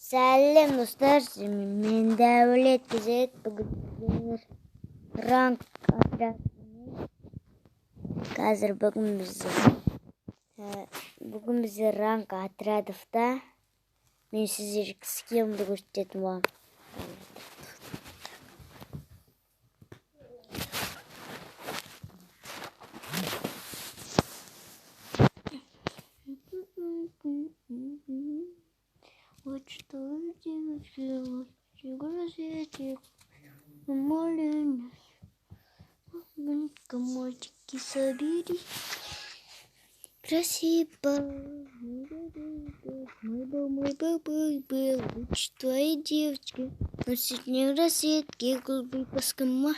Сәлем достар, мен Дәулет Күзет. Бүгін ранг отрядымен. Қазір бүгін біз ранг отрядовта. Мен сіздерге схемді көрсететін боламын. Вот что делать, грозите, молен, комочки собери, красиво, мой был, лучше твои девочки, носить не рассветки, голубые паскома,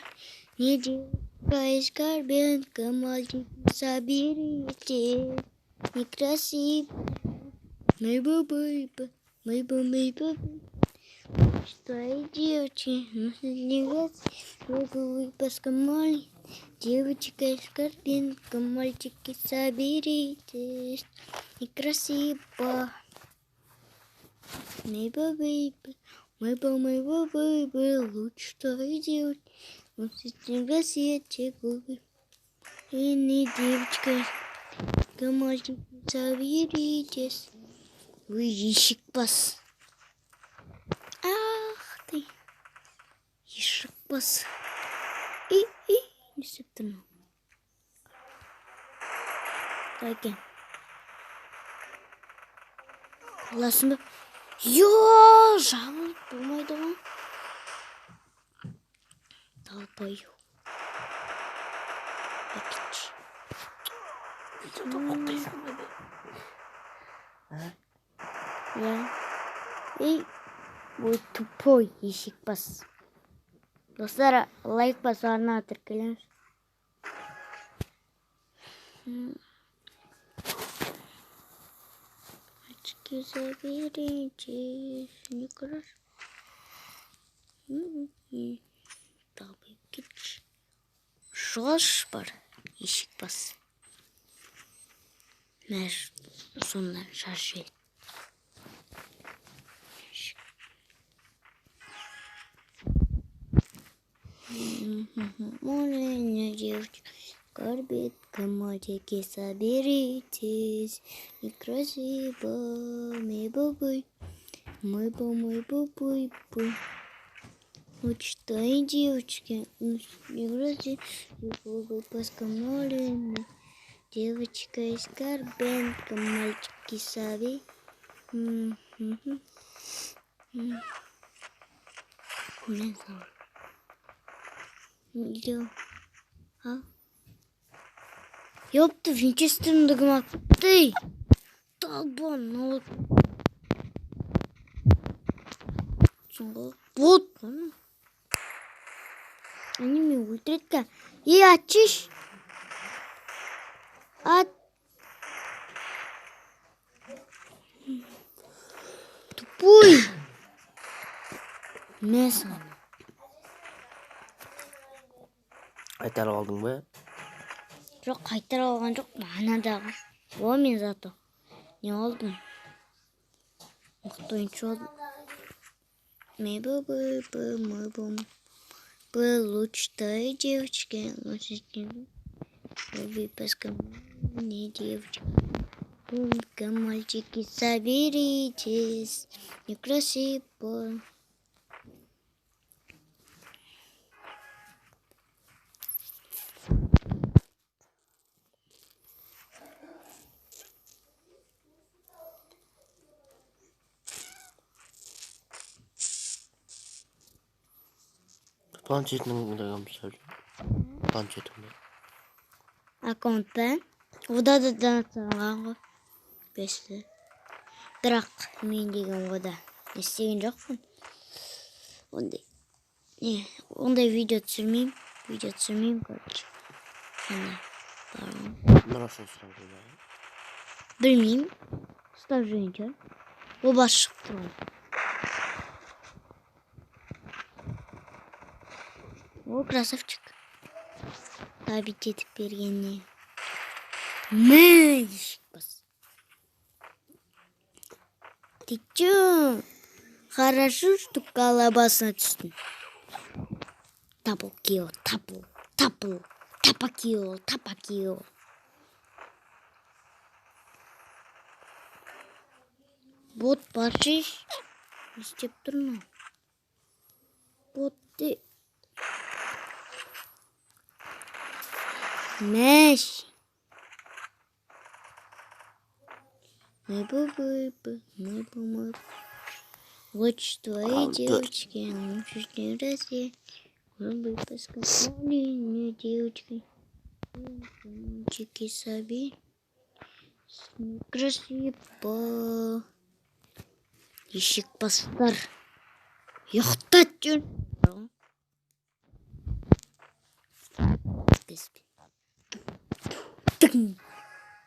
не девка из горбенка, мальчики соберите, некрасиво, мой был, твои девочки, не голубые паскомали, девочка из карпинка, мальчики, соберитесь, некрасиво. Мой был, лучше твои девочки, не газете голубые, и не девочка, мальчики, соберитесь. Ишек пас. Ах ты. Ишек пас. Не септім. Қайкен. Қаласын ба? Жабылып болмайды ма? Талпаю. Әкетші. Ой, тупой ишек пас. Достар, лайк басарына тіркеліңіз. Очки заберите, не краш. Табы кетші. Жош бар, ишек пас. Мәж сонда шаш ел. Моленья девочка, горбетка, мальчики, соберитесь, некрасиво, мой бабой, вот что и девочки, не грози, любовь поскомоленная, девочка из горбенка, мальчики, соберитесь. Идем. Ёпта, винчестеріндігім атты. Талбан, ну вот. Они меня ультретка. И отчишь. Тупой. Место. Қайтарып алдың ба? Жоқ, қайтарып алған жоқ, манадағы. Мен зато. Не алдым? Мықты ойыншы алдым. Мой был лучше твоей девочки, люби поскомольные девочки. Мальчики, соберитесь, некрасиво. Планшетіңді қамсар. Планшетіңді. Аккаунтпен. Ода да данатылған ғой. Бесті. Бірақ мен деген ода естеген жоқпын. Ондай видео түсірмеймін. Короче. Нұрашын сұрап жүрді. Білмеймін. Ұстап жүрген. Ол бас шығып тұрған. О, красавчик. Табит етіп бергенне. Ишек пас. Ты чё? Хорошо, что колобасна түстің. Тапл килл, тапл. Тапа килл. Бот баршиш. Не істеп тұрмын? Ботты. Мәш. Мы. Лучше твои девочки, лучше не Россия. Мы бы посмотрели на девочки. Мальчики собі. Красиво. Ешек бастар. Ұйықтат жүр.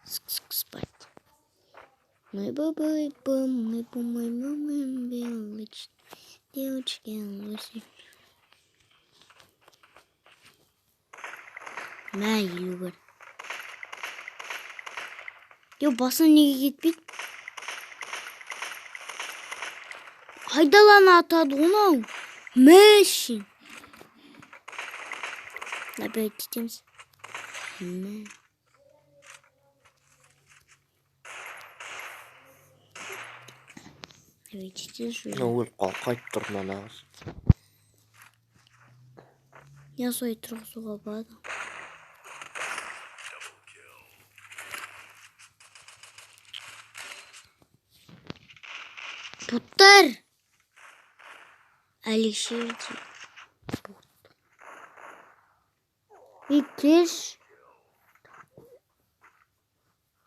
Спать. Мы по-моему, белочки. Девочки, лучше. Мәйілі бар. Басына неге кетпейді? Айдаланы атады онау. Мәшін. Опять кетеміз. Өл қайтып тұрман ағыз. Я сой тұрғызуға бады. Бұттар! Әлішерді. Бұт. Икеш.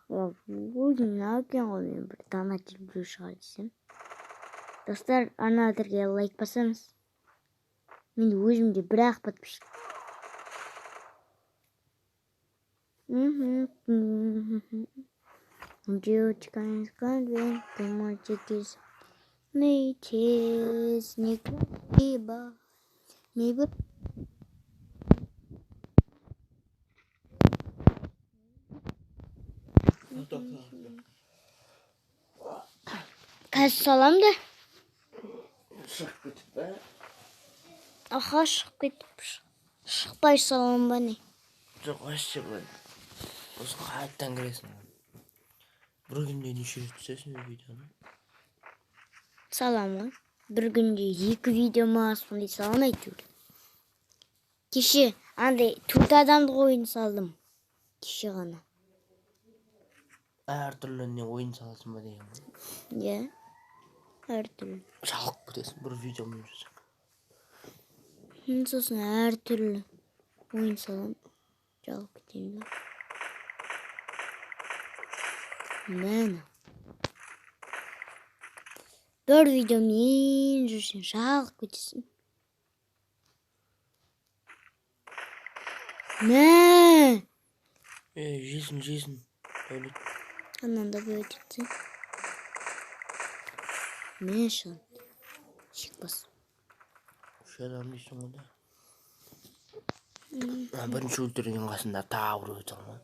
Өзің нәукен ғой мен бір дана телбіреу шығар десем. Достар, ана адырге лайк басамыз. Мен өзімде бір-ақ подписчик. Девочка не скажет, ты мальчики смейтесь, некрасиво. Қазір салам да. Шығып кетіп бә? Аха, шығып кетіп. Шықпай салам ба не? Жоқ, әште бұлай. Осы қайттан кіресің. Бір күнде неше рет түсесің видеоны? Салам ғой. Бір күнде 2 видео ма сондай салам әйтеуір. Кеше андай 4 адамдық ойын салдым. Кеше ғана. Әр түрлі ойын саласың ба деген ғой. Иә. Әр түрлі. Жалып кетесің бір видеомен жүрсең. Сосын әр түрлі ойын салам. Жалып кетейін ба. Мәні. Бір видеомен жүрсең жалып кетесің. Мә! Жесін. Дәулет. Аннан да бөліп етсің. Мә шын. Шықпас. Үш адам дейсің ғой да. Бірінші өлтірген қасында тағы бір өтің ғой.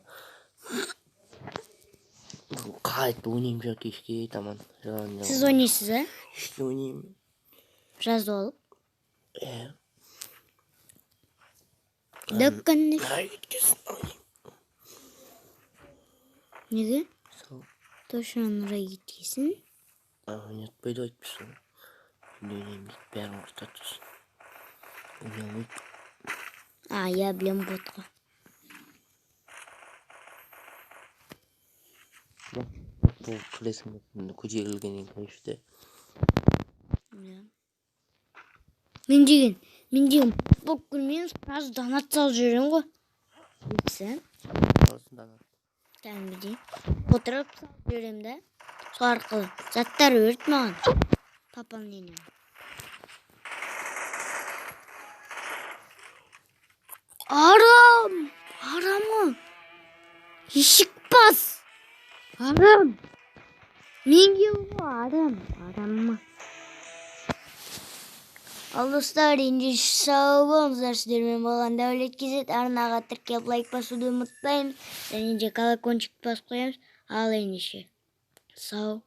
Қайт ойнайым жа кешке таман. Сіз ойнайсыз, ә? Кешке ойнайым. Жазды олып. Дөккенде. Кеткесін ойнайым. Неге? Сол. Тошынан ұрай кеткесін. Ойнатпайды айтпысың. Ойнайым дейді бәрін құртатысың. Ойнамайды. Я білем ботқа. Бұл кілесің көжегілгенен көшті. Мен деген бұл күлмен сразу донат салып жүрем ғой. Білсен? Қалысын донат. Кәмбедей. Отырып салып жүрем да. Сол арқылы заттар өрт маған. Пополнение. Арамы. Ешік бас. Арам. Менге ғой арамы. Ал достар, енді сау болыңыздар, сіздермен болған Дәулет KZ. Арнаға тіркеліп лайк басуды ұмытпаймыз. Және де колокольчик басып қоямыз. Ал ендеше сау